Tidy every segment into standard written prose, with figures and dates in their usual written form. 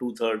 2/3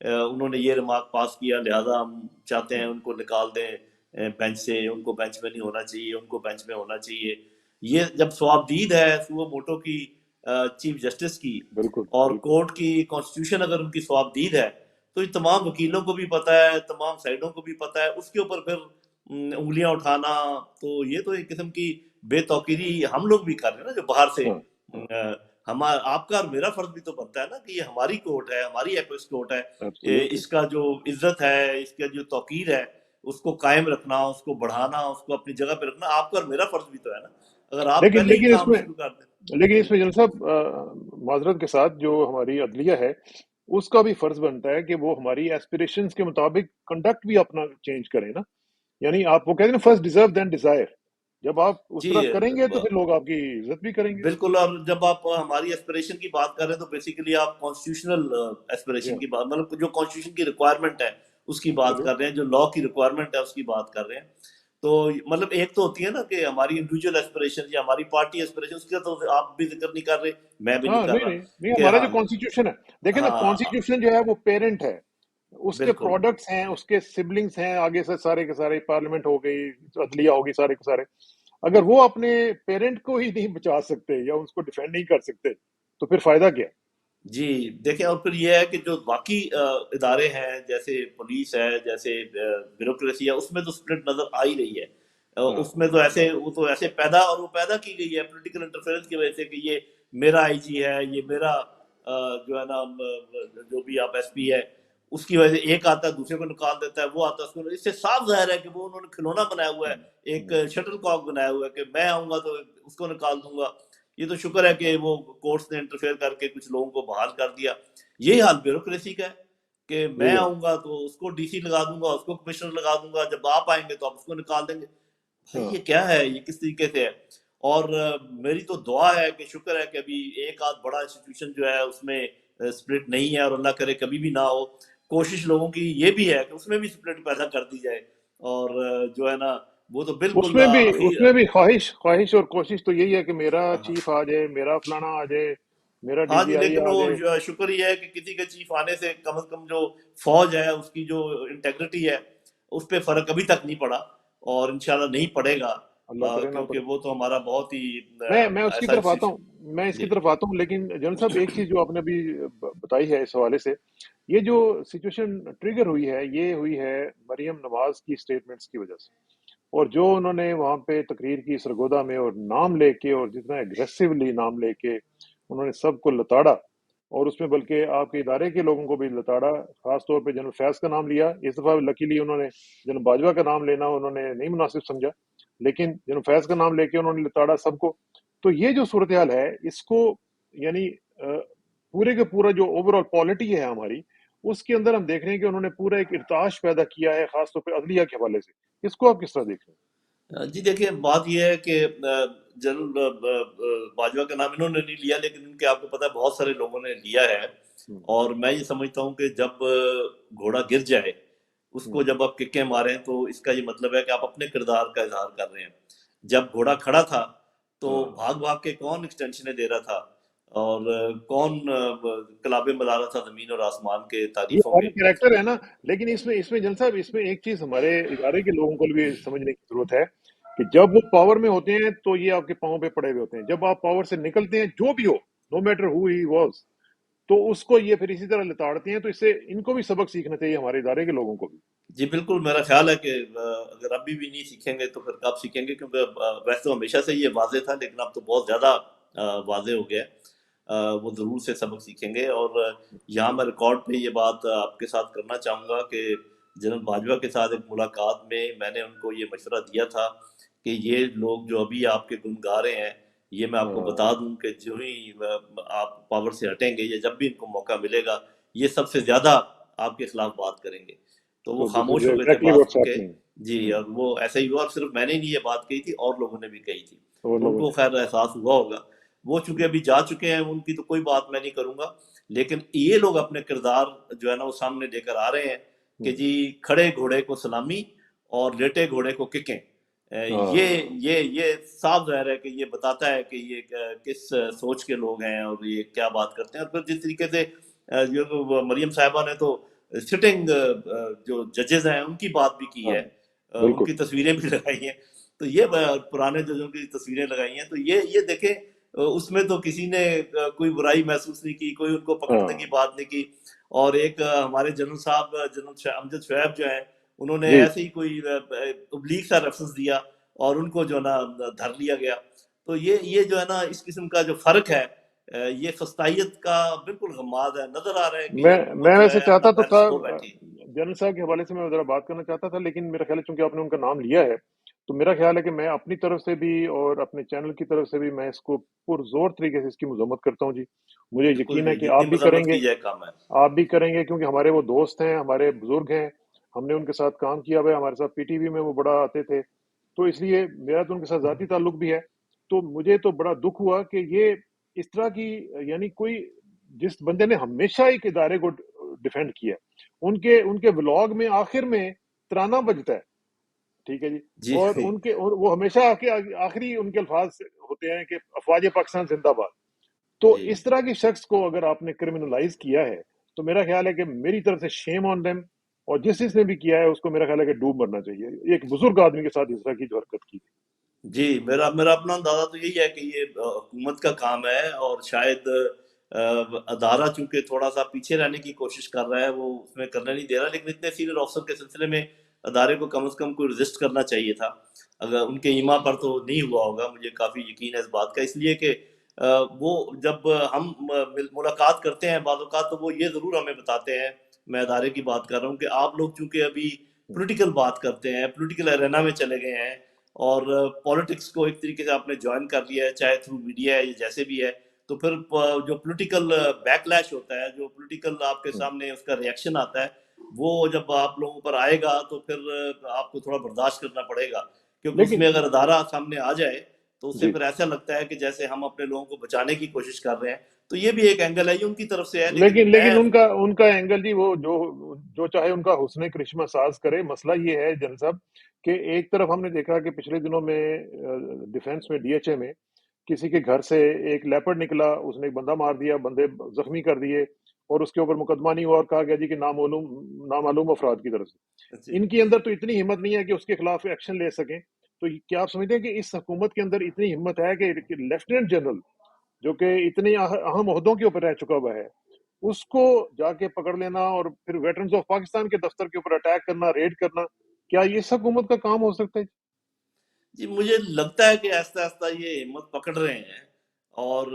انہوں نے یہ ریمارک پاس کیا لہذا ہم چاہتے ہیں ان کو نکال دیں بینچ سے، ان کو بینچ میں نہیں ہونا چاہیے، ان کو بینچ میں ہونا چاہیے. یہ جب صوابدید ہے سوو موٹو کی چیف جسٹس کی بالکل اور بالکل. کورٹ کی کانسٹیٹیوشن اگر ان کی صوابدید ہے تو یہ تمام وکیلوں کو بھی پتہ ہے، تمام سائڈوں کو بھی پتہ ہے، اس کے اوپر پھر انگلیاں اٹھانا تو یہ تو ایک قسم کی بے توقیری ہم لوگ بھی کر رہے ہیں نا جو باہر سے. ہاں ہاں. آپ کا اور میرا فرض بھی تو بنتا ہے نا کہ یہ ہماری کورٹ ہے، ہماری ایپیکس کورٹ ہے، ایبسولوٹلی. اس کا جو عزت ہے، اس کا جو توقیر ہے اس کو قائم رکھنا، اس کو بڑھانا، اس کو اپنی جگہ پہ رکھنا آپ کا اور میرا فرض بھی تو ہے نا. اگر آپ لیکن پہلے ہی لیکن اس کام میں شروع کر دیں. لیکن جی اس میں جن صاحب معذرت کے ساتھ جو ہماری عدلیہ ہے اس کا بھی فرض بنتا ہے کہ وہ ہماری ایسپریشنز کے مطابق کنڈکٹ بھی اپنا چینج کریں نا. یعنی آپ وہ کہتے ہیں نا فرسٹ ڈیزرو دین ڈیزائر. جب آپ اس جی طرح کریں گے تو پھر لوگ آپ کی عزت بھی کریں گے. بالکل. اور جب آپ ہماری ایسپریشن کی بات کر رہے ہیں تو بیسیکلی آپ کانسٹیٹیوشنل جی ایسپریشن ہاں کی بات، مطلب جو کانسٹیٹیوشن کی ریکوائرمنٹ ہے اس کی بات ایبسولوٹ. کر رہے ہیں، جو لا کی ریکوائرمنٹ ہے اس کی بات کر رہے ہیں. تو مطلب ایک تو ہوتی ہے نا کہ ہماری انڈیویجول ایسپریشن یا ہماری پارٹی ایسپریشن، اس کا تو آپ بھی ذکر نہیں کر رہے، میں بھی نہیں ہاں کر نہیں رہا نہیں نہیں کہ ہمارا جو ہاں کانسٹیٹیوشن ہے دیکھیں نا ہاں کانسٹیٹیوشن جو ہے وہ پیرنٹ ہے. اس کے بالکل. پروڈکٹس ہیں، اس کے سبلنگس ہیں، آگے سے سارے کے سارے پارلیمنٹ ہو گئی، عدلیہ ہوگی، سارے کے سارے. اگر وہ اپنے پیرنٹ کو ہی نہیں بچا سکتے یا اس کو ڈیفینڈ نہیں کر سکتے تو پھر فائدہ کیا؟ جی دیکھیں، اور پھر یہ ہے کہ جو باقی ادارے ہیں جیسے پولیس ہے، جیسے بیوروکریسی ہے، اس میں تو سپلٹ نظر آ ہی رہی ہے. ہاں اس میں تو ایسے وہ تو ایسے پیدا اور وہ پیدا کی گئی ہے پولیٹیکل انٹرفیئرنس کی وجہ سے کہ یہ میرا آئی جی ہے، یہ میرا جو ہے نا جو بھی آپ ایس پی ہے، اس کی وجہ سے ایک آتا ہے دوسرے کو نکال دیتا ہے، وہ آتا ہے اس کو. اس سے صاف ظاہر ہے کہ وہ انہوں نے کھلونا بنایا ہوا ہے، ایک شٹل کاک بنایا ہوا ہے کہ میں آؤں گا تو اس کو نکال دوں گا. یہ تو شکر ہے کہ وہ کورٹس نے انٹرفیئر کر کے کچھ لوگوں کو بحال کر دیا. یہی حال بیوروکریسی کا ہے کہ میں یہی ہے. آؤں گا تو اس کو ڈی سی لگا دوں گا، اس کو کمشنر لگا دوں گا، جب آپ آئیں گے تو آپ اس کو نکال دیں گے. بھائی ہاں یہ کیا ہے، یہ کس طریقے سے ہے؟ اور میری تو دعا ہے کہ شکر ہے کہ ابھی ایک آدھ بڑا انسٹیٹیوشن جو ہے اس میں سپلٹ نہیں ہے، اور اللہ کرے کبھی بھی نہ ہو. کوشش لوگوں کی یہ بھی ہے کہ اس میں بھی سپلٹ پیدا کر دی جائے. اور جو ہے نا وہ تو اس بالکل میں بھی اخیر. اس میں بھی خواہش اور کوشش تو یہی ہے کہ میرا ہاں چیف آ جائے، میرا فلانا آ جائے، میرا ڈی ہاں جی، جی آئی لیکن آ وہ جائے. شکر یہ ہے کہ کسی کے چیف آنے سے کم از کم جو فوج ہے اس کی جو انٹیگریٹی ہے اس پہ فرق ابھی تک نہیں پڑا، اور انشاءاللہ نہیں پڑے گا. اللہ کرے نہ کیونکہ پڑے. وہ تو ہمارا بہت ہی میں اس کی ایسا طرف آتا ہوں. انسٹیٹیوشن. میں اس کی جی طرف آتا ہوں لیکن جن صاحب ایک چیز جو آپ نے ابھی بتائی ہے اس حوالے سے، یہ جو سچویشن ٹریگر ہوئی ہے یہ ہوئی ہے مریم نواز کی سٹیٹمنٹس کی وجہ سے. اور جو انہوں نے وہاں پہ تقریر کی سرگودا میں اور نام لے کے اور جتنا ایگریسولی نام لے کے انہوں نے سب کو لتاڑا، اور اس میں بلکہ آپ کے ادارے کے لوگوں کو بھی لتاڑا. خاص طور پہ جنرل فیض کا نام لیا. اس دفعہ لکیلی انہوں نے جنرل باجوہ کا نام لینا انہوں نے نہیں مناسب سمجھا، لیکن جنرل فیض کا نام لے کے انہوں نے لتاڑا سب کو. تو یہ جو صورتحال ہے اس کو یعنی پورے کے پورا جو اوور آل پالیٹی ہے ہماری، اس کے اندر ہم دیکھ رہے ہیں کہ انہوں نے پورا ایک ارتعاش پیدا کیا ہے خاص طور پہ عدلیہ کے حوالے سے. اس کو آپ کس طرح دیکھ رہے جی دیکھیں، بات یہ ہے کہ جنرل باجوہ کا نام انہوں نے نہیں لیا، لیکن ان کے آپ کو پتہ ہے بہت سارے لوگوں نے لیا ہے. ہیں؟ اور میں یہ سمجھتا ہوں کہ جب گھوڑا گر جائے اس کو جب آپ ککیں ماریں تو اس کا یہ مطلب ہے کہ آپ اپنے کردار کا اظہار کر رہے ہیں. جب گھوڑا کھڑا تھا تو ہاں بھاگ بھاگ کے کون ایکسٹینشنیں دے رہا تھا، اور کون کلابیں بلا رہا تھا زمین اور آسمان کے یہ تعریفوں ہمارا کے. کریکٹر ہے نا. لیکن اس میں جن صاحب اس میں ایک چیز ہمارے ادارے کے لوگوں کو بھی سمجھنے کی ضرورت ہے کہ جب وہ پاور میں ہوتے ہیں تو یہ آپ کے پاؤں پہ پڑے ہوئے ہوتے ہیں. جب آپ پاور سے نکلتے ہیں جو بھی ہو، no matter who he was, تو اس کو یہ پھر اسی طرح لتاڑتے ہیں. تو اس سے ان کو بھی سبق سیکھنا چاہیے ہمارے ادارے کے لوگوں کو بھی. جی بالکل. میرا خیال ہے کہ اگر ابھی بھی نہیں سیکھیں گے تو پھر کب سیکھیں گے، کیونکہ ویسے تو ہمیشہ سے یہ واضح تھا لیکن اب تو بہت زیادہ واضح ہو گیا ہے. وہ ضرور سے سبق سیکھیں گے. اور یہاں میں ریکارڈ پہ یہ بات آپ کے ساتھ کرنا چاہوں گا کہ جنرل باجوہ کے ساتھ ایک ملاقات میں میں نے ان کو یہ مشورہ دیا تھا کہ یہ لوگ جو ابھی آپ کے گن گا رہے ہیں، یہ میں آپ کو ہاں بتا دوں کہ جو ہی آپ پاور سے ہٹیں گے یا جب بھی ان کو موقع ملے گا، یہ سب سے زیادہ آپ کے خلاف بات کریں گے. تو وہ تو دس از خاموش ہو گئے تھے ایگزیکٹلی بات واٹس سن کے. ہیپننگ. جی، اور وہ ایسا ہی ہوا، اور صرف میں نے نہیں یہ بات کہی تھی، اور لوگوں نے بھی کہی تھی. اور تو ان لوگوں کو نے. خیر احساس ہوا ہوگا. وہ چونکہ ابھی جا چکے ہیں، ان کی تو کوئی بات میں نہیں کروں گا، لیکن یہ لوگ اپنے کردار جو ہے نا وہ سامنے لے کر آ رہے ہیں کہ جی کھڑے گھوڑے کو سلامی اور لیٹے گھوڑے کو ککیں. ہاں یہ صاف ظاہر ہے کہ یہ بتاتا ہے کہ یہ کس سوچ کے لوگ ہیں اور یہ کیا بات کرتے ہیں. اور پھر جس طریقے سے جو مریم صاحبہ نے تو سٹنگ جو ججز ہیں ان کی بات بھی کی ہاں ہے، ان بالکل. کی تصویریں بھی لگائی ہیں. تو یہ پرانے ججوں کی تصویریں لگائی ہیں. تو یہ دیکھیں اس میں تو کسی نے کوئی برائی محسوس نہیں کی، کوئی ان کو پکڑنے کی ہاں بات نہیں کی. اور ایک ہمارے جنرل صاحب جنرل امجد شعیب جو ہیں، انہوں نے جی. ایسے ہی کوئی ابلیغ سا ریفرنس دیا اور ان کو جو ہے نا دھر لیا گیا. تو یہ جو ہے نا اس قسم کا جو فرق ہے، یہ فسطائیت کا بالکل غماز ہے. نظر آ رہا ہے کہ یہ میں حکومت جو ویسے ہے اپنا چاہتا تو تھا بیلنس کھو بیٹھی ہے. جنرل صاحب کے حوالے سے میں ذرا بات کرنا چاہتا تھا، لیکن میرا خیال ہے چونکہ آپ نے ان کا نام لیا ہے تو میرا خیال ہے کہ میں اپنی طرف سے بھی اور اپنے چینل کی طرف سے بھی میں اس کو پرزور طریقے سے اس کی مذمت کرتا ہوں جی. مجھے بالکل یقین ہے جی، کہ جتنی آپ بھی کریں مذمت گے. کی جائے کم ہے. آپ بھی کریں گے کیونکہ ہمارے وہ دوست ہیں، ہمارے بزرگ ہیں، ہم نے ان کے ساتھ کام کیا ہوا ہے، ہمارے ساتھ پی ٹی وی میں وہ بڑا آتے تھے. تو اس لیے میرا تو ان کے ساتھ ذاتی تعلق بھی ہے. تو مجھے تو بڑا دکھ ہوا کہ یہ اس طرح کی، یعنی کوئی جس بندے نے ہمیشہ ایک ادارے کو ڈیفینڈ کیا، ان کے ولاگ میں آخر میں ترانہ بجتا ہے، ٹھیک ہے جی. جی اور وہ ہمیشہ آخری ان کے الفاظ ہوتے ہیں کہ افواج پاکستان زندہ باد. تو جی اس طرح کی شخص کو اگر آپ نے کرمنلائز کیا ہے تو میرا خیال ہے کہ میری طرف سے شیم آن دیم، اور جس نے بھی کیا ہے اس کو میرا خیال ہے کہ ڈوب مرنا چاہیے. ایک بزرگ آدمی کے ساتھ اس طرح کی جو حرکت کی. جی، میرا اپنا اندازہ تو یہی ہے کہ یہ حکومت کا کام ہے، اور شاید ادارہ چونکہ تھوڑا سا پیچھے رہنے کی کوشش کر رہا ہے، وہ اس میں کرنے نہیں دے رہا. لیکن اتنے سینئر آفیسر کے سلسلے میں ادارے کو کم از کم کوئی رجسٹ کرنا چاہیے تھا. اگر ان کے ایما پر تو نہیں ہوا ہوگا، مجھے کافی یقین ہے اس بات کا. اس لیے کہ وہ جب ہم ملاقات کرتے ہیں بعض اوقات تو وہ یہ ضرور ہمیں بتاتے ہیں، میں ادارے کی بات کر رہا ہوں، کہ آپ لوگ چونکہ ابھی پولیٹیکل بات کرتے ہیں، پولیٹیکل ارینا میں چلے گئے ہیں، اور پالیٹکس کو ایک طریقے سے آپ نے جوائن کر لیا ہے، چاہے تھرو میڈیا ہے یا جیسے بھی ہے. تو پھر جو پولیٹیکل بیک لیش ہوتا ہے، جو پولیٹیکل آپ کے سامنے اس کا ریئیکشن آتا ہے، وہ جب آپ لوگوں پر آئے گا تو پھر آپ کو تھوڑا برداشت کرنا پڑے گا. کیونکہ اس لیکن میں اگر ادارہ سامنے آ جائے تو اس سے جی، پھر ایسا لگتا ہے کہ جیسے ہم اپنے لوگوں کو بچانے کی کوشش کر رہے ہیں. تو یہ بھی ایک اینگل ہے، یہ ان کی طرف سے ہے. لیکن لیکن میں ان کا اینگل جی، وہ جو چاہے ان کا حسن کرشمہ ساز کرے. مسئلہ یہ ہے جن صاحب کہ ایک طرف ہم نے دیکھا کہ پچھلے دنوں میں ڈیفنس میں ڈی ایچ اے میں کسی کے گھر سے ایک لیپرڈ نکلا، اس نے ایک بندہ مار دیا، بندے زخمی کر دیے، اور اس کے اوپر مقدمہ نہیں ہوا اور کہا گیا جی کہ نامعلوم افراد کی طرف سے. جی ان کے اندر تو اتنی ہمت نہیں ہے کہ اس کے خلاف ایکشن لے سکیں. تو کیا آپ سمجھتے ہیں کہ اس حکومت کے اندر اتنی ہمت ہے کہ لیفٹیننٹ جنرل جو کہ اتنے اہم عہدوں کے اوپر رہ چکا ہوا ہے، اس کو جا کے پکڑ لینا اور پھر ویٹرنز آف پاکستان کے دفتر کے اوپر اٹیک کرنا، ریڈ کرنا، کیا یہ اس حکومت کا کام ہو سکتا ہے؟ جی، مجھے لگتا ہے کہ آہستہ آہستہ یہ ہمت پکڑ رہے ہیں. اور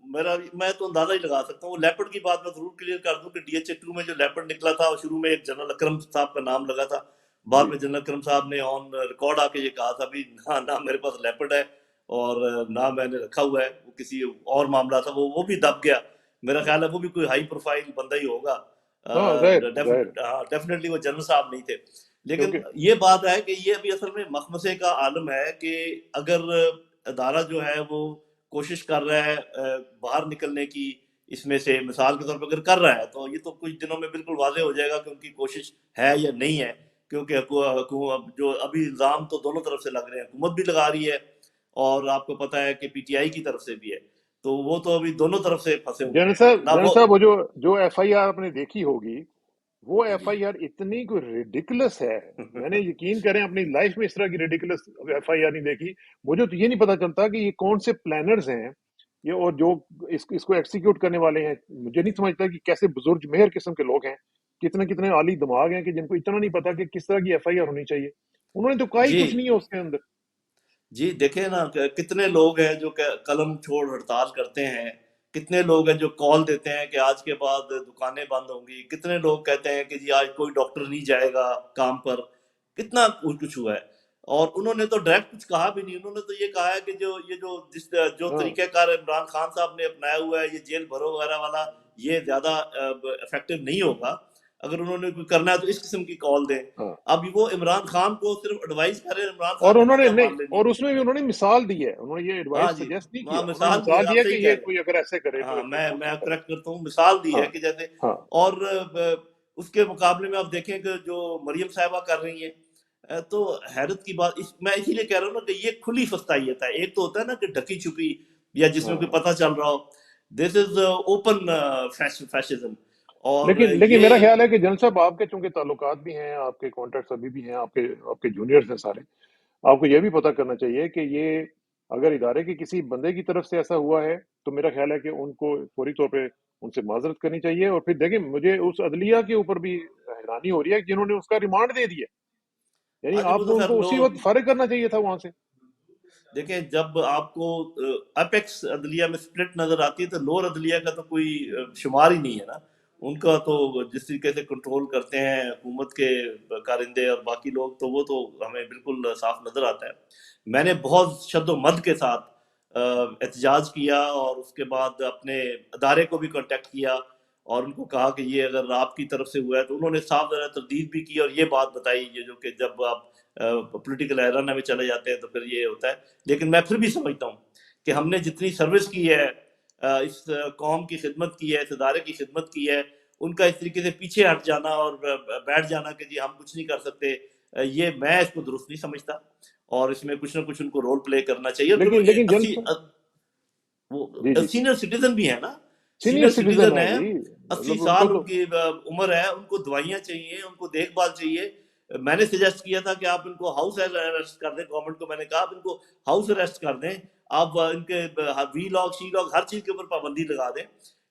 میں تو اندازہ ہی لگا سکتا ہوں. وہ لیپرڈ کی بات میں ضرور کلیئر کر دوں کہ ڈی ایچ اے 2 میں جو لیپرڈ نکلا تھا، شروع میں ایک جنرل اکرم صاحب کا نام لگا تھا. بعد جی. میں جنرل اکرم صاحب نے آن ریکارڈ آ کے یہ کہا تھا بھی نہ میرے پاس لیپرڈ ہے اور نہ میں نے رکھا ہوا ہے. وہ کسی اور معاملہ تھا، وہ بھی دب گیا. میرا خیال ہے وہ بھی کوئی ہائی پروفائل بندہ ہی ہوگا. ہاں ظاہر ڈیفینیٹلی وہ جنرل صاحب نہیں تھے. لیکن کیونکہ یہ بات ہے کہ یہ ابھی اصل میں مخمسے کا عالم ہے کہ اگر ادارہ جو ہے وہ کوشش کر رہا ہے باہر نکلنے کی، اس میں سے مثال کے طور پہ اگر کر رہا ہے تو یہ تو کچھ دنوں میں بالکل واضح ہو جائے گا کہ ان کی کوشش ہے یا نہیں ہے. کیونکہ جو ابھی الزام تو دونوں طرف سے لگ رہے ہیں، حکومت بھی لگا رہی ہے اور آپ کو پتہ ہے کہ پی ٹی آئی کی طرف سے بھی ہے. تو وہ تو ابھی دونوں طرف سے پھنسے ہوئے ہیں نہ جنرل وہ. صاحب وہ جو ایف آئی آر آپ نے دیکھی ہوگی، وہ ایف جی آئی آر اتنی کوئی ریڈیکولس ہے. میں نے یقین کریں اپنی لائف میں اس طرح کی ریڈیکولس ایف آئی آر نہیں دیکھی. مجھے تو یہ نہیں پتا چلتا کہ یہ کون سے پلانرز ہیں یہ، اور جو اس کو ایکسیکیوٹ کرنے والے ہیں. مجھے نہیں سمجھتا کہ کیسے بزرگ مہر قسم کے لوگ ہیں، کتنے عالی دماغ ہیں کہ جن کو اتنا نہیں پتا کہ کس طرح کی ایف آئی آر ہونی چاہیے. انہوں نے تو کہا ہی جی کچھ نہیں ہے اس کے اندر. جی، دیکھیں نا کہ کتنے لوگ ہیں جو کہ قلم چھوڑ ہڑتال کرتے ہیں. کتنے لوگ ہیں جو کال دیتے ہیں کہ آج کے بعد دکانیں بند ہوں گی. کتنے لوگ کہتے ہیں کہ جی آج کوئی ڈاکٹر نہیں جائے گا کام پر. کتنا کچھ ہوا ہے. اور انہوں نے تو ڈائریکٹ کچھ کہا بھی نہیں. انہوں نے تو یہ کہا ہے کہ جو ہاں طریقہ کار عمران خان صاحب نے اپنایا ہوا ہے، یہ جیل بھرو وغیرہ والا، یہ زیادہ افیکٹو نہیں ہوگا. اگر انہوں نے کوئی کرنا ہے تو اس قسم کی کال دیں. ہاں. اب وہ عمران خان کو صرف ایڈوائز کر رہے ہیں، عمران اور خان نے تو انہوں نے کیا نہیں، مان لینی اور ہے. اس میں بھی انہوں نے مثال دی ہے. انہوں نے یہ ہاں ایڈوائس جی، سجیسٹ نہیں ہاں کیا، انہوں نے مثال دی ہے، مثال آپ دیا کہ صحیح کہہ یہ رہے کوئی اگر ایسے کرے ہیں. تو ہاں ہو میں سکتا ہے. کریکٹ کرتا ہوں، مثال دی ہاں ہے کہ جیسے. ہاں اور اس کے مقابلے میں آپ دیکھیں کہ جو مریم صاحبہ کر رہی ہیں، تو حیرت کی بات میں اسی لیے کہہ رہا ہوں نا کہ یہ کھلی فسطائیت ہے. ایک تو ہوتا ہے نا کہ ڈھکی چھپی یا جس میں ہاں کوئی پتہ چل رہا ہو. دس از اوپن فیشزم. اور لیکن میرا یہ خیال ہے کہ جنرل صاحب آپ کے چونکہ تعلقات بھی ہیں، آپ کے کانٹیکٹس ابھی بھی ہیں، آپ کے جونیئرز ہیں سارے، آپ کو یہ بھی پتہ کرنا چاہیے کہ یہ اگر ادارے کے کسی بندے کی طرف سے ایسا ہوا ہے تو میرا خیال ہے کہ ان کو فوری طور پہ ان سے معذرت کرنی چاہیے. اور پھر دیکھیں مجھے اس عدلیہ کے اوپر بھی حیرانی ہو رہی ہے کہ جنہوں نے اس کا ریمانڈ دے دیا، یعنی آج وہ آپ تو کو ان خیر کو لو، اسی وقت فارغ کرنا چاہیے تھا وہاں سے. دیکھیں جب آپ کو اپیکس عدلیہ میں سپلٹ نظر آتی ہے تو لور عدلیہ کا تو کوئی شمار ہی نہیں ہے نا. ان کا تو جس طریقے سے کنٹرول کرتے ہیں حکومت کے کارندے اور باقی لوگ، تو وہ تو ہمیں بالکل صاف نظر آتا ہے. میں نے بہت شد و مد کے ساتھ احتجاج کیا اور اس کے بعد اپنے ادارے کو بھی کانٹیکٹ کیا اور ان کو کہا کہ یہ اگر آپ کی طرف سے ہوا ہے تو انہوں نے صاف ذرا تردید بھی کی اور یہ بات بتائی یہ جو کہ جب آپ پولیٹیکل ایرانہ میں چلے جاتے ہیں تو پھر یہ ہوتا ہے. لیکن میں پھر بھی سمجھتا ہوں کہ ہم نے جتنی سروس کی ہے، اس قوم کی خدمت کی ہے، اس ادارے کی خدمت کی ہے، ان کا اس طریقے سے پیچھے ہٹ جانا اور بیٹھ جانا کہ جی ہم کچھ نہیں کر سکتے، یہ میں اس کو درست نہیں سمجھتا. اور اس میں کچھ نہ کچھ ان کو رول پلے کرنا چاہیے. اور لیکن جنرل پھر صاحب، جی وہ جی، سینئر سٹیزن بھی ہے نا، سینئر سینئر سٹیزن سٹیزن ہے ہے، جی، 80 مطلب ان کو سال ان تو کی عمر ہے، ان کو دوائیاں چاہیے، ان کو دیکھ بھال چاہیے. میں نے سجیسٹ کیا تھا کہ آپ ان کو ہاؤس اریسٹ کر دیں، گورنمنٹ کو میں نے کہا آپ ان کو ہاؤس اریسٹ کر دیں، آپ ان کے وی لاگ شی لاگ ہر چیز کے اوپر پابندی لگا دیں.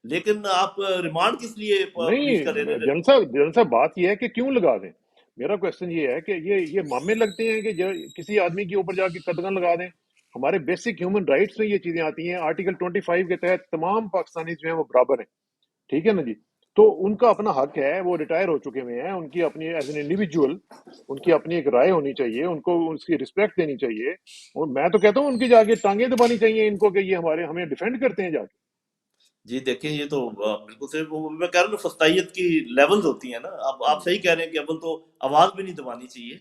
لیکن آپ ریمانڈ کس لیے پولیس کا لے نہیں. رہے؟ جن صاحب بات یہ ہے کہ کیوں لگا دیں. میرا کوشچن یہ ہے کہ یہ معاملے لگتے ہیں کہ کسی آدمی کے اوپر جا کے قدغن لگا دیں. ہمارے بیسک ہیومن رائٹس میں یہ چیزیں آتی ہیں، آرٹیکل 25 کے تحت تمام پاکستانی جو ہیں وہ برابر ہیں. ٹھیک ہے نا جی. تو ان کا اپنا حق ہے، وہ ریٹائر ہو چکے ہوئے ہیں، ان کی اپنی ایز این انڈیویجول ان کی اپنی ایک رائے ہونی چاہیے، ان کو اس کی رسپیکٹ دینی چاہیے. اور میں تو کہتا ہوں ان کی جا کے ٹانگیں دبانی چاہیے ان کو کہ یہ ہمیں ڈیفینڈ کرتے ہیں جا کے. جی دیکھیں یہ تو بالکل صحیح، میں کہہ رہا ہوں فستائیت کی لیولز ہوتی ہیں نا. اب آپ صحیح کہہ رہے ہیں کہ اول تو آواز بھی نہیں دبانی چاہیے.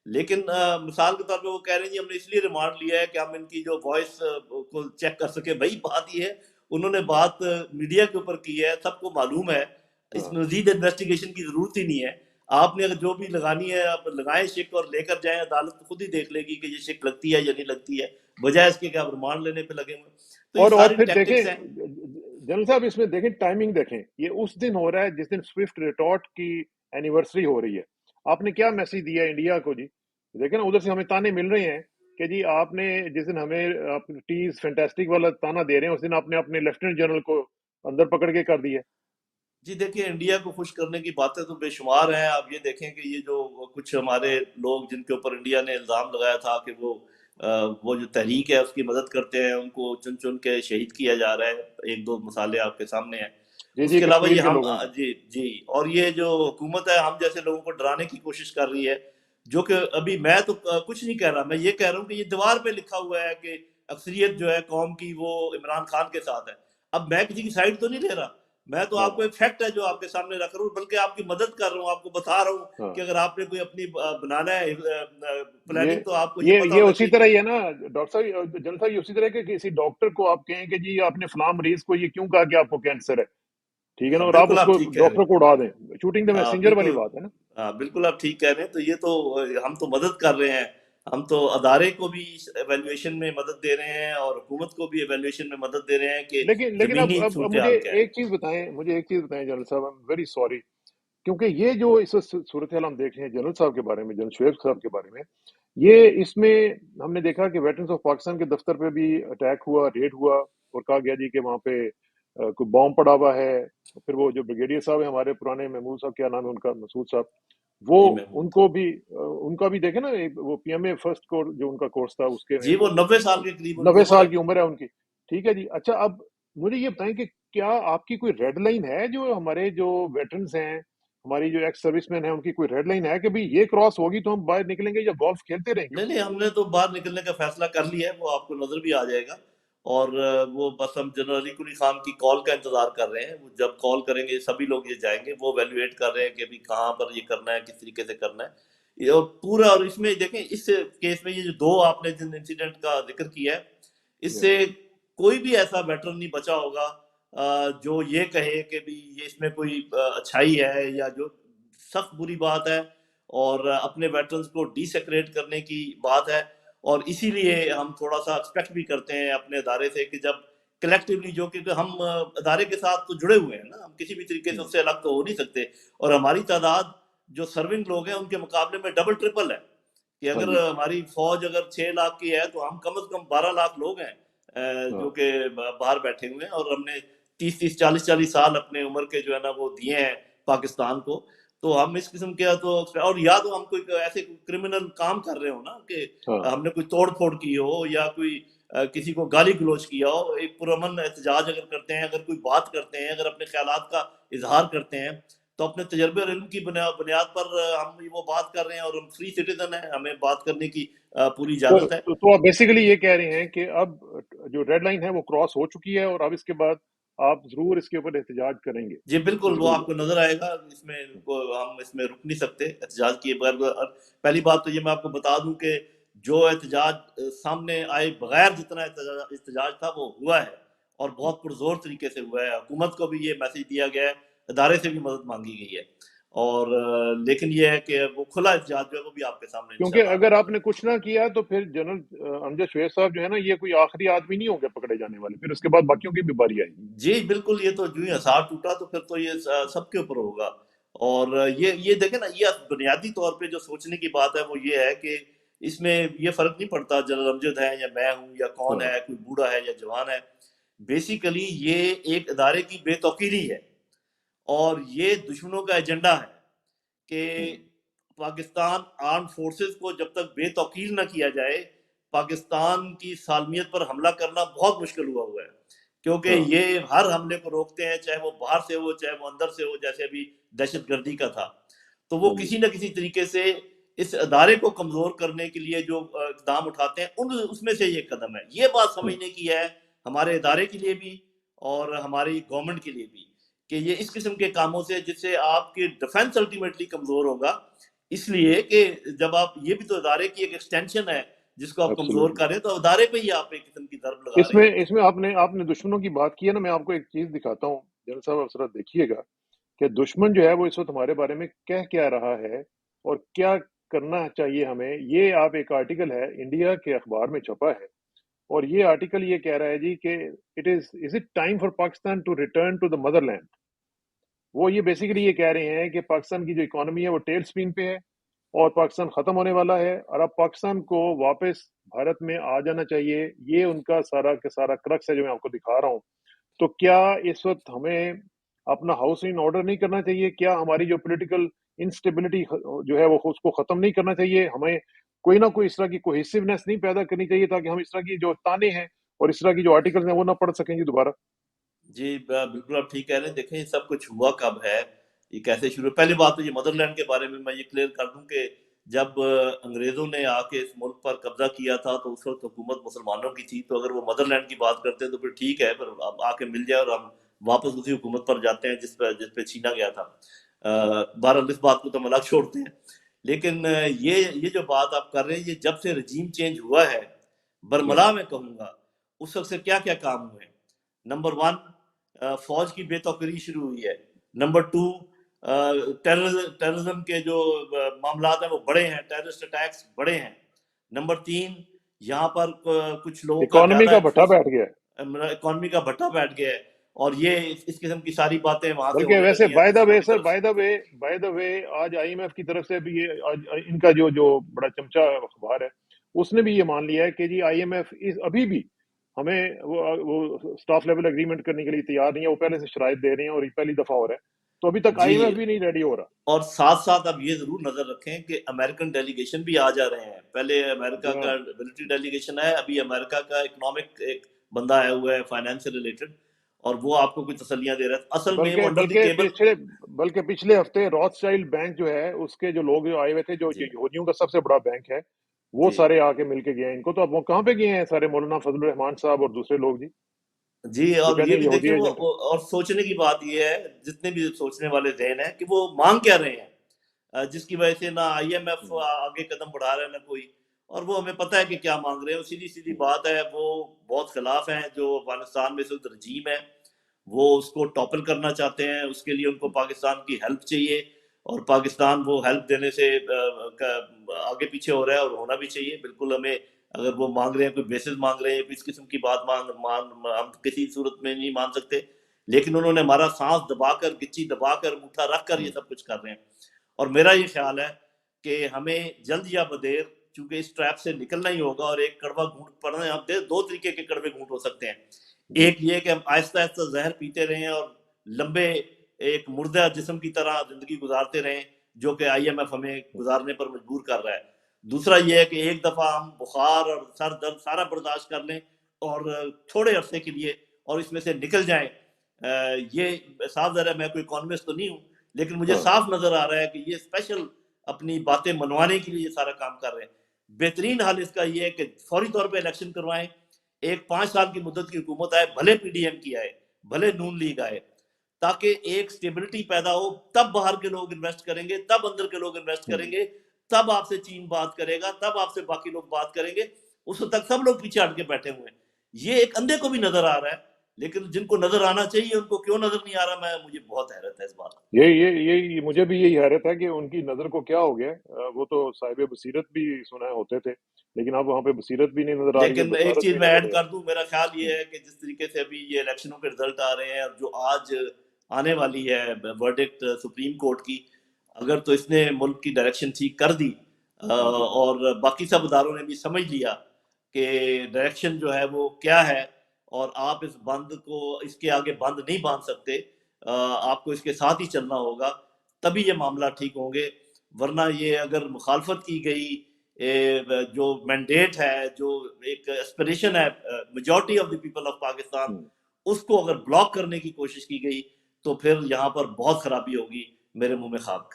لیکن مثال کے طور پہ وہ کہہ رہے ہیں جی ہم نے اس لیے ریمانڈ لیا ہے کہ ہم ان کی جو وائس کو چیک کر سکے. بھائی بات یہ ہے انہوں نے بات میڈیا کے اوپر کی ہے، سب کو معلوم ہے، اس ہاں. میں مزید انویسٹیگیشن کی ضرورت ہی نہیں ہے. آپ نے اگر جو بھی لگانی ہے آپ لگائیں شک اور لے کر جائیں، عدالت خود ہی دیکھ لے گی کہ یہ شک لگتی ہے یا نہیں لگتی ہے، بجائے اس کے کہ آپ ریمانڈ لینے پہ لگے ہوئے. تو یہ اور ساری پھر دیکھیں ٹیکٹکس ہیں. جنرل صاحب، اس میں دیکھیں ٹائمنگ دیکھیں، یہ اس دن ہو رہا ہے جس دن سوئفٹ ریٹارٹ کی اینیورسری ہو رہی ہے. آپ نے کیا میسج دیا انڈیا کو جی؟ دیکھیں نا ادھر سے ہمیں تانے مل رہے ہیں کہ جی آپ نے جس دن ہمیں ٹیز فینٹاسٹک والا تانا دے رہے ہیں اس دن آپ نے اپنے لیفٹیننٹ جنرل کو اندر پکڑ کے کر دیا. جی دیکھیں انڈیا کو خوش کرنے کی باتیں تو بے شمار ہیں. آپ یہ دیکھیں کہ یہ جو کچھ ہمارے لوگ جن کے اوپر انڈیا نے الزام لگایا تھا کہ وہ جو تحریک ہے اس کی مدد کرتے ہیں، ان کو چن چن کے شہید کیا جا رہا ہے. ایک دو مثالیں آپ کے سامنے ہیں. جی اس جی، کے علاوہ کشمیر یہ کے ہم لوگوں کو. جی جی، اور یہ جو حکومت ہے ہم جیسے لوگوں کو ڈرانے کی کوشش کر رہی ہے، جو کہ ابھی میں تو کچھ نہیں کہہ رہا، میں یہ کہہ رہا ہوں کہ یہ دیوار پہ لکھا ہوا ہے کہ اکثریت جو ہے قوم کی وہ عمران خان کے ساتھ ہے. اب میں کسی کی سائڈ تو نہیں لے رہا، میں تو ہاں آپ کو ایک فیکٹ ہے جو آپ کے سامنے رکھ رہا ہوں، بلکہ آپ کی مدد کر رہا ہوں، آپ کو بتا رہا ہوں ہاں. کہ اگر آپ نے کوئی اپنی بنانا ہے یہ پلاننگ تو آپ کو یہ یہ پتا یہ ہونا اسی چاہیے طرح کہ ہی ہے نا ڈاکٹر صاحب، جنرل صاحب، یہ اسی طرح کہ کسی ڈاکٹر کو آپ کہیں کہ جی آپ نے فلاں مریض کو یہ کیوں کہا کہ آپ کو کینسر ہے. ٹھیک ہے نا، ہاں اور آپ بالکل اس آپ کو ٹھیک کہہ رہے ڈاکٹر ہیں. کو اڑا دیں. شوٹنگ دا ہاں میسنجر والی بالکل، بات ہے نا. ہاں بالکل آپ ٹھیک کہہ رہے ہیں. تو یہ تو ہم تو مدد کر رہے ہیں، ہم تو ادارے کو بھی ایویلویشن میں مدد دے رہے ہیں اور حکومت کو بھی ایویلویشن میں مدد دے رہے ہیں کہ لیکن زمینی اب مجھے صورتحال کیا ہے. ایک چیز بتائیں، جنرل صاحب، آئی ایم ویری سوری، کیونکہ یہ جو اس صورتحال ہم دیکھ رہے ہیں جنرل صاحب کے بارے میں، جنرل شعیب صاحب کے بارے میں، یہ اس میں ہم نے دیکھا کہ ویٹرنز آف پاکستان کے دفتر پہ بھی اٹیک ہوا، ریڈ ہوا، اور کہا گیا جی کہ وہاں پہ کوئی بام پڑا ہوا ہے. پھر وہ جو بریگیڈیئر صاحب ہیں ہمارے پرانے، محمود صاحب، کیا نام ہے ان کا، مسعود صاحب، وہ جی ان محمود، کو بھی ان کا بھی دیکھیں نا، وہ پی ایم اے فرسٹ کورس جو ان کا کورس تھا اس کے میں جی وہ وہ 90 سال کے قریب ان کی 90 عمر سال ہے. کی عمر ہے ان کی. ٹھیک ہے جی. اچھا اب مجھے یہ بتائیں کہ کیا آپ کی کوئی ریڈ لائن ہے جو ہمارے جو ویٹرنز ہیں، ہماری جو ایکس سروس مین ہیں، ان کی کوئی ریڈ لائن ہے کہ بھی یہ کراس ہوگی تو ہم باہر نکلیں گے یا گولف کھیلتے رہیں گے نہیں اس نہیں، ہم نے تو باہر نکلنے کا فیصلہ کر لیا ہے، وہ آپ کو نظر بھی آ جائے گا. اور وہ بس ہم جنرل علی قلی خان کی کال کا انتظار کر رہے ہیں. وہ جب کال کریں گے سبھی لوگ یہ جائیں گے. وہ ایویلویٹ کر رہے ہیں کہ ابھی کہاں پر یہ کرنا ہے، کس طریقے سے کرنا ہے یہ پورا. اور اس میں دیکھیں اس کیس میں یہ جو دو آپ نے جن انسیڈنٹ کا ذکر کیا ہے، اس میں. سے کوئی بھی ایسا ویٹرن نہیں بچا ہوگا جو یہ کہے کہ بھی یہ اس میں کوئی اچھائی ہے یا جو سخت بری بات ہے اور اپنے ویٹرنز کو ڈی سیکریٹ کرنے کی بات ہے. اور اسی لیے ہم تھوڑا سا ایکسپیکٹ بھی کرتے ہیں اپنے ادارے سے کہ جب کلیکٹیولی جو کہ ہم ادارے کے ساتھ تو جڑے ہوئے ہیں نا، ہم کسی بھی طریقے سے اس سے الگ تو ہو نہیں سکتے، اور ہماری تعداد جو سرونگ لوگ ہیں ان کے مقابلے میں ڈبل ٹرپل ہے، کہ ہاں اگر جی، ہماری فوج اگر 6 لاکھ کی ہے تو ہم کم از کم 12 لاکھ لوگ ہیں ہاں جو کہ باہر بیٹھے ہوئے ہیں، اور ہم نے 30 40 40 سال اپنے عمر کے جو ہے نا وہ دیے ہیں پاکستان کو. تو ہم اس قسم کے تو، اور یا تو ہم کوئی ایسے کرمنل کام کر رہے ہو نا کہ ہاں ہم نے کوئی توڑ پھوڑ کی ہو یا کوئی کسی کو گالی گلوچ کیا ہو، ایک پرامن احتجاج اگر کرتے ہیں، اگر کوئی بات کرتے ہیں، اگر اپنے خیالات کا اظہار کرتے ہیں، تو اپنے تجربے اور علم کی بنیاد پر ہم وہ بات کر رہے ہیں، اور ہم فری سٹیزن ہیں، ہمیں بات کرنے کی پوری تو اجازت ہے. تو آپ بیسیکلی یہ کہہ رہے ہیں کہ اب جو ریڈ لائن ہے وہ کراس ہو چکی ہے، اور اب اس کے بعد آپ ضرور اس کے اوپر احتجاج کریں گے. جی بالکل، وہ ضرور. آپ کو نظر آئے گا، اس میں ہم اس میں رک نہیں سکتے احتجاج کیے بغیر. پہلی بات تو یہ میں آپ کو بتا دوں کہ جو احتجاج سامنے آئے بغیر جتنا احتجاج تھا وہ ہوا ہے، اور بہت پرزور طریقے سے ہوا ہے. حکومت کو بھی یہ میسج دیا گیا ہے، ادارے سے بھی مدد مانگی گئی ہے، اور لیکن یہ ہے کہ وہ کھلا احتجاج جو ہے وہ بھی آپ کے سامنے کیونکہ انشاءاللہ اگر آ آپ نے کچھ نہ کیا تو پھر جنرل امجد شعیب صاحب جو ہے نا، یہ کوئی آخری آدمی نہیں ہوں گے پکڑے جانے والے، پھر اس کے بعد باقیوں کی بھی باری آئے گی. جی بالکل. یہ تو جو ہی اثار ٹوٹا تو پھر تو یہ سب کے اوپر ہوگا. اور یہ دیکھیں نا، یہ بنیادی طور پہ جو سوچنے کی بات ہے وہ یہ ہے کہ اس میں یہ فرق نہیں پڑتا جنرل امجد ہے یا میں ہوں یا کون ہاں ہے، کوئی بوڑھا ہے یا جوان ہے. بیسیکلی یہ ایک ادارے کی بے توقیری ہے، اور یہ دشمنوں کا ایجنڈا ہے کہ پاکستان آرم فورسز کو جب تک بے توقیر نہ کیا جائے، پاکستان کی سالمیت پر حملہ کرنا بہت مشکل ہوا ہے. کیونکہ ہاں یہ ہر حملے کو روکتے ہیں، چاہے وہ باہر سے ہو چاہے وہ اندر سے ہو، جیسے ابھی دہشت گردی کا تھا. تو وہ ہاں جی. کسی نہ کسی طریقے سے اس ادارے کو کمزور کرنے کے لیے جو اقدام اٹھاتے ہیں اس میں سے یہ قدم ہے. یہ بات سمجھنے کی ہے ہمارے ادارے کے لیے بھی اور ہماری گورنمنٹ کے لیے بھی، کہ یہ اس قسم کے کاموں سے جس سے آپ کی ڈیفنس الٹیمیٹلی کمزور ہوگا. اس لیے کہ جب آپ، یہ بھی تو ادارے کی ایک ایکسٹینشن ہے جس کو آپ کمزور ایبسولوٹلی. کریں، تو ادارے پہ ہی آپ ایک قسم کی ضرب لگا اس رہے میں ہیں. اس میں آپ نے دشمنوں کی بات کی ہے نا، میں آپ کو ایک چیز دکھاتا ہوں جنرل صاحب، آپ ذرا دیکھیے گا کہ دشمن جو ہے وہ اس وقت ہمارے بارے میں کہہ کیا رہا ہے اور کیا کرنا چاہیے ہمیں. یہ آپ ایک آرٹیکل ہے انڈیا کے اخبار میں چھپا ہے، اور یہ آرٹیکل یہ کہہ رہا ہے جی کہ is it time for Pakistan to return to the motherland. وہ یہ بیسیکلی یہ کہہ رہے ہیں کہ پاکستان کی جو اکانومی ہے وہ ٹیل سپین پہ ہے، اور پاکستان ختم ہونے والا ہے، اور اب پاکستان کو واپس بھارت میں آ جانا چاہیے. یہ ان کا سارا کا سارا کرکس ہے جو میں آپ کو دکھا رہا ہوں. تو کیا اس وقت ہمیں اپنا ہاؤس ان آرڈر نہیں کرنا چاہیے؟ کیا ہماری جو پولیٹیکل انسٹیبلٹی جو ہے وہ اس کو ختم نہیں کرنا چاہیے؟ ہمیں کوئی نہ کوئی اس طرح کی کوہیسیونیس نہیں پیدا کرنی چاہیے تاکہ ہم اس طرح کی جو تانے ہیں اور اس طرح کی جو آرٹیکلز ہیں وہ نہ پڑھ سکیں گے دوبارہ؟ جی بالکل آپ ٹھیک کہہ رہے ہیں. دیکھیں یہ سب کچھ ہوا کب ہے، یہ کیسے شروع. پہلی بات تو یہ مدر لینڈ کے بارے میں یہ کلیئر کر دوں کہ جب انگریزوں نے آ کے اس ملک پر قبضہ کیا تھا تو اس وقت حکومت مسلمانوں کی تھی. تو اگر وہ مدر لینڈ کی بات کرتے ہیں تو پھر ٹھیک ہے، پھر اب آ کے مل جائے اور ہم واپس اسی حکومت پر جاتے ہیں جس پہ چھینا گیا تھا. بہرحال اس بات کو تو ہم الگ چھوڑتے ہیں. لیکن یہ جو بات آپ کر رہے ہیں، یہ جب سے رجیم چینج ہوا ہے برملا میں کہوں گا، اس وقت سے کیا کیا کام ہوئے. نمبر 1، فوج کی بے توقری شروع ہوئی ہے. نمبر 2، ٹیررزم کے جو معاملات ہیں وہ بڑے ہیں، ٹیررسٹ اٹیکس بڑے ہیں. نمبر 3، یہاں پر کچھ لوگوں کا اکانومی زیادہ کا بھٹا انفلوئنس، بیٹھ گیا ہے. اکانومی کا بھٹا بیٹھ گیا ہے، اور یہ اس قسم کی ساری باتیں وہاں سے بلکہ ہونے ویسے لگی ہیں دشمنوں کی سر طرف سے. بائی دا وے آج آئی ایم ایف کی طرف سے بھی ان کا جو بڑا چمچا اخبار ہے اس نے بھی یہ مان لیا ہے کہ جی آئی ایم ایف ابھی بھی ہمیں وہ اسٹاف لیول اگریمنٹ کرنے کے لیے تیار نہیں ہے. وہ پہلے سے شرائط دے رہے ہیں اور یہ پہلی دفعہ ہو رہا ہے، تو ابھی تک آئی جی، ایم ایف بھی نہیں ریڈی ہو رہا. اور ساتھ ساتھ اب یہ ضرور نظر رکھیں کہ امریکن ڈیلیگیشن بھی آ جا رہے ہیں. پہلے امریکہ جی ہاں. کا ملٹری ڈیلیگیشن ہے، ابھی امریکہ کا اکنامک ایک بندہ آیا ہوا ہے فائنینس سے ریلیٹڈ، اور وہ آپ کو کچھ تسلیاں دے رہا ہے. اصل میں وہ انڈر دی ٹیبل. بلکہ پچھلے ہفتے راتھ چائلڈ بینک جو ہے اس کے جو لوگ آئے ہوئے تھے، جو جی یہودیوں کا سب سے بڑا بینک ہے، وہ جی سارے آ کے مل کے گئے ہیں ان کو. تو اب وہ کہاں پہ گئے ہیں سارے؟ مولانا فضل الرحمان صاحب اور دوسرے لوگ جی، جی. جو اور کہتے یہ ہیں بھی یہودی دیکھیں ایجنٹ ہیں. اور سوچنے کی بات یہ ہے، جتنے بھی سوچنے والے ذہن ہیں، کہ وہ مانگ کیا رہے ہیں، جس کی وجہ سے نہ آئی ایم ایف آگے قدم بڑھا رہا ہے نہ کوئی. اور وہ ہمیں پتہ ہے کہ کیا مانگ رہے ہیں. سیدھی سیدھی بات ہے، وہ بہت خلاف ہیں جو افغانستان میں اس وقت رجیم ہے، وہ اس کو ٹاپل کرنا چاہتے ہیں. اس کے لیے ان کو پاکستان کی ہیلپ چاہیے، اور پاکستان وہ ہیلپ دینے سے آگے پیچھے ہو رہا ہے، اور ہونا بھی چاہیے. بالکل ہمیں اگر وہ مانگ رہے ہیں کوئی بیسز مانگ رہے ہیں اس قسم کی بات ہم کسی صورت میں نہیں مان سکتے، لیکن انہوں نے ہمارا سانس دبا کر، گچی دبا کر، انگوٹھا رکھ کر یہ سب کچھ کر رہے ہیں۔ اور میرا یہ خیال ہے کہ ہمیں جلد یا بدیر چونکہ اس ٹریپ سے نکلنا ہی ہوگا، اور ایک کڑوا گھونٹ پڑنا ہے، ہم دو طریقے کے کڑوے گھونٹ ہو سکتے ہیں۔ ایک یہ کہ ہم آہستہ آہستہ زہر پیتے رہیں اور لمبے ایک مردہ جسم کی طرح زندگی گزارتے رہیں، جو کہ آئی ایم ایف ہمیں گزارنے پر مجبور کر رہا ہے۔ دوسرا یہ ہے کہ ایک دفعہ ہم بخار اور سر درد سارا برداشت کر لیں اور تھوڑے عرصے کے لیے اور اس میں سے نکل جائیں۔ یہ صاف ظاہر ہے میں کوئی اکانومسٹ تو نہیں ہوں، لیکن مجھے صاف نظر آ رہا ہے کہ یہ اسپیشل اپنی باتیں منوانے کے لیے یہ سارا کام کر رہے ہیں۔ بہترین حال اس کا یہ ہے کہ فوری طور پہ الیکشن کروائیں، ایک 5 سال کی مدت کی حکومت آئے، بھلے پی ڈی ایم کی آئے، بھلے نون لیگ آئے، تاکہ ایک سٹیبلٹی پیدا ہو، تب باہر کے لوگ انویسٹ کریں گے، تب اندر کے لوگ انویسٹ کریں گے، تب آپ سے چین بات کرے گا، تب آپ سے باقی لوگ بات کریں گے۔ اس وقت تک سب لوگ پیچھے ہٹ کے بیٹھے ہوئے ہیں۔ یہ ایک اندھے کو بھی نظر آ رہا ہے، لیکن جن کو نظر آنا چاہیے ان کو کیوں نظر نہیں آ رہا، مجھے بہت حیرت ہے اس بات کی۔ یہ مجھے بھی یہی حیرت ہے کہ ان کی نظر کو کیا ہو گیا۔ وہ تو صاحب بصیرت بھی سنا ہوتے تھے، لیکن اب وہاں پہ بصیرت بھی نہیں نظر آ رہی ہے، لیکن ایک بصارت چیز بھی میں نظر ایڈ نہیں آ کر دوں، میرا خیال یہ ہے کہ جس طریقے سے ابھی یہ الیکشنوں کے رزلٹ آ رہے ہیں اور جو آج آنے والی ہے ورڈکٹ سپریم کورٹ کی، اگر تو اس نے ملک کی ڈائریکشن ٹھیک کر دی اور باقی سب اداروں نے بھی سمجھ لیا کہ ڈائریکشن جو ہے وہ کیا ہے، اور آپ اس بند کو اس کے آگے بند نہیں باندھ سکتے، آپ کو اس کے ساتھ ہی چلنا ہوگا، تبھی یہ معاملہ ٹھیک ہوں گے۔ ورنہ یہ اگر مخالفت کی گئی، جو مینڈیٹ ہے، جو ایک اسپریشن ہے majority of the people of Pakistan, اس کو اگر بلاک کرنے کی کوشش کی گئی تو پھر یہاں پر بہت خرابی ہوگی، میرے منہ میں خاک۔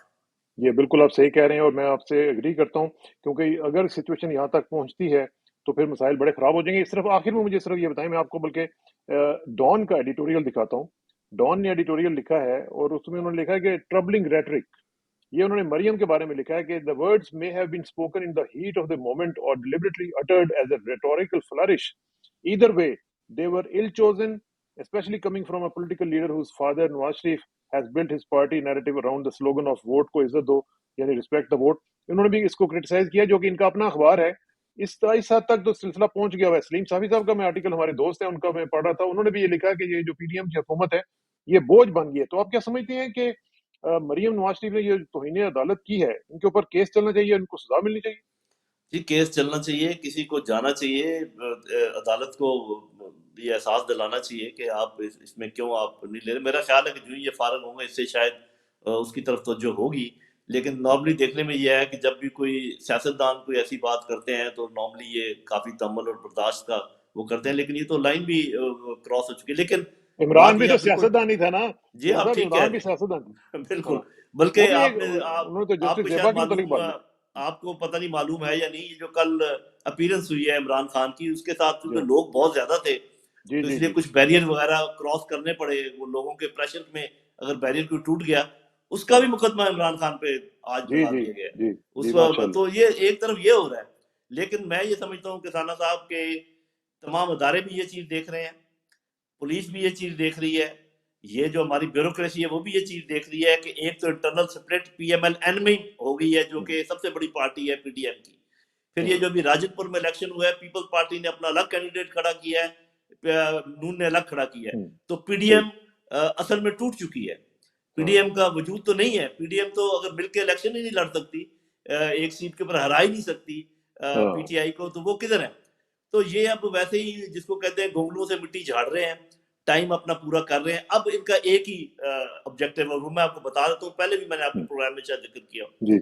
یہ بالکل آپ صحیح کہہ رہے ہیں، اور میں آپ سے ایگری کرتا ہوں، کیونکہ اگر سچویشن یہاں تک پہنچتی ہے تو پھر مسائل بڑے خراب ہو جائیں گے۔ صرف آخر میں مجھے صرف یہ بتائیں، میں آپ کو بلکہ ڈان کا ایڈیٹوریل دکھاتا ہوں۔ ڈان نے ایڈیٹوریل لکھا ہے اور اس میں انہوں نے لکھا ہے کہ ٹربلنگ ریٹرک، یہ انہوں نے مریم کے بارے میں لکھا ہے کہ the words may have been spoken in the heat of the moment or deliberately uttered as a rhetorical flourish. Either way, they were ill chosen, especially coming from a political leader whose father, Nawaz Sharif, has built his party narrative around the slogan of vote کو عزت دو، یعنی respect the vote۔ انہوں نے بھی اس کو criticise کیا، جو کہ ان کا اپنا اخبار ہے۔ اس حد تک تو سلسلہ پہنچ گیا ہوا ہے۔ سلیم صافی صاحب کا میں آرٹیکل، ہمارے دوست ہیں، ان کا میں پڑھ رہا تھا، انہوں نے بھی یہ لکھا کہ یہ جو پی ڈی ایم کی حکومت ہے یہ بوجھ بن گئی ہے۔ تو آپ کیا سمجھتے ہیں کہ مریم نواز شریف نے یہ توہین عدالت کی ہے، ان کے اوپر کیس چلنا چاہیے، ان کو سزا ملنی چاہیے؟ جی کیس چلنا چاہیے، کسی کو جانا چاہیے، عدالت کو یہ احساس دلانا چاہیے کہ آپ اس میں کیوں آپ نہیں لے رہے۔ میرا خیال ہے کہ جو ہی یہ فارغ ہوں گے اس سے شاید اس کی طرف توجہ ہوگی، لیکن نارملی دیکھنے میں یہ ہے کہ جب بھی کوئی سیاستدان کوئی ایسی بات کرتے ہیں تو نارملی یہ کافی تحمل اور برداشت کا وہ کرتے ہیں، لیکن یہ تو لائن بھی کراس ہو چکی ہے۔ لیکن عمران بات بھی یہ تو آپ بالکل، سیاستدان ہی تھا نا جی صاحب، آپ ٹھیک کہہ عمران بھی رہے سیاستدان ہیں تھا۔ بالکل، ہاں، وہ بلکہ بھی ایک، آپ انہوں نے تو آپ جسٹس کو زیبا شاید کے متعلق معلوم، بات کی۔ آپ کو پتہ نہیں معلوم ہے یا نہیں، یہ جو کل اپیرنس ہوئی ہے عمران خان کی، اس کے ساتھ جی کیونکہ لوگ بہت زیادہ تھے جی تو اس جی لیے جی کچھ بیریئر وغیرہ کراس کرنے پڑے، وہ لوگوں کے پریشر میں اگر بیریئر کوئی ٹوٹ گیا، اس کا ہاں بھی مقدمہ عمران خان پہ آج جی لگا جی دیا گیا ہے۔ جی اس جی ماشاء اللہ۔ تو یہ ایک طرف یہ ہو رہا ہے، لیکن میں یہ سمجھتا ہوں کہ ثانا صاحب کے تمام ادارے بھی یہ چیز دیکھ رہے ہیں، پولیس بھی یہ چیز دیکھ رہی ہے، یہ جو ہماری بیوروکریسی ہے وہ بھی یہ چیز دیکھ رہی ہے کہ ایک تو internal split P M L N میں ہو گئی ہے، جو کہ سب سے بڑی پارٹی ہے پی ڈی ایم کی۔ پھر یہ جو بھی راجن پور میں الیکشن ہوا ہے، پیپلز پارٹی نے اپنا الگ کینڈیڈیٹ کھڑا کیا ہے، نون نے الگ کھڑا کیا ہے، تو پی ڈی ایم اصل میں ٹوٹ چکی ہے۔ پی ڈی ایم کا وجود تو نہیں ہے، پی ڈی ایم تو اگر مل کے الیکشن ہی نہیں لڑ سکتی، ایک سیٹ کے اوپر ہرا ہی نہیں سکتی پی ٹی آئی کو، تو وہ کدھر ہے؟ تو یہ اب ویسے ہی جس کو کہتے ہیں گونگلوں سے مٹی جھاڑ رہے ہیں، ٹائم اپنا پورا کر رہے ہیں۔ اب ان کا ایک ہی آبجیکٹو ہے، وہ میں آپ کو بتا دیتا ہوں، پہلے بھی میں نے آپ کے پروگرام میں شاید ذکر کیا، جی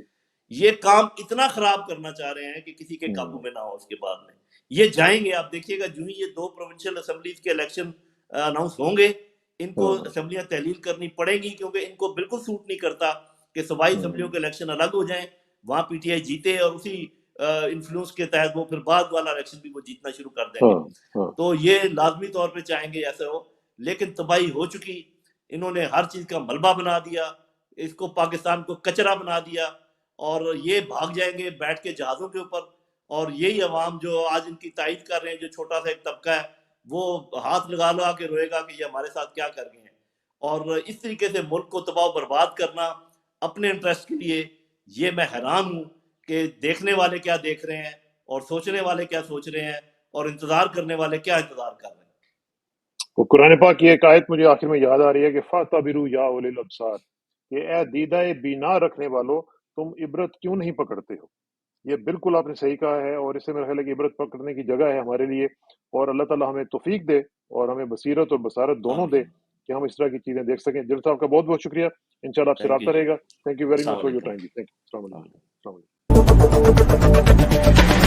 یہ کام اتنا خراب کرنا چاہ رہے ہیں کہ کسی کے قابو میں نہ ہو اس کے بعد میں۔ یہ جائیں گے، آپ دیکھیے گا، جو ہی یہ 2 پروونشل اسمبلیز کے الیکشن اناؤنس ہوں گے، ان کو اسمبلیاں تحلیل کرنی پڑیں گی، کیونکہ ان کو بالکل سوٹ نہیں کرتا کہ صوبائی اسمبلیوں کے الیکشن الگ ہو جائیں، وہاں پی ٹی آئی جیتے اور اسی انفلوئنس کے تحت وہ پھر بعد والا الیکشن بھی وہ جیتنا شروع کر دیں گے۔ تو یہ لازمی طور پہ چاہیں گے ایسے ہو، لیکن تباہی ہو چکی، انہوں نے ہر چیز کا ملبہ بنا دیا، اس کو پاکستان کو کچرا بنا دیا، اور یہ بھاگ جائیں گے بیٹھ کے جہازوں کے اوپر، اور یہی عوام جو آج ان کی تائید کر رہے ہیں، جو چھوٹا سا ایک طبقہ ہے، وہ ہاتھ لگا کے روئے گا کہ یہ ہمارے ساتھ کیا کر گئے ہیں۔ اور اس طریقے سے ملک کو تباہ و برباد کرنا اپنے انٹرسٹ کے لیے، یہ میں حیران ہوں کہ دیکھنے والے کیا دیکھ رہے ہیں، اور سوچنے والے کیا سوچ رہے ہیں اور انتظار کرنے والے کیا انتظار کر رہے ہیں۔ وہ قرآن پاک کی ایک آیت مجھے آخر میں یاد آ رہی ہے کہ فَاعْتَبِرُوا يَا أُولِي الْأَبْصَارِ، کہ اے دیدہ بینا رکھنے والو تم عبرت کیوں نہیں پکڑتے ہو۔ یہ بالکل آپ نے صحیح کہا ہے، اور اس سے میرا خیال ہے کہ عبرت پکڑنے کی جگہ ہے ہمارے لیے، اور اللہ تعالیٰ ہمیں توفیق دے اور ہمیں بصیرت اور بصارت دونوں دے آمین۔ کہ ہم اس طرح کی چیزیں دیکھ سکیں۔ جل صاحب کا بہت بہت شکریہ، انشاءاللہ آپ سے تھینک یو رابطہ جی، رہے گا۔ تھینک یو ویری السلام مچ فار یور علیکم۔ ٹائم جی، تھینک یو، السلام السلام علیکم۔ علیکم، السلام علیکم۔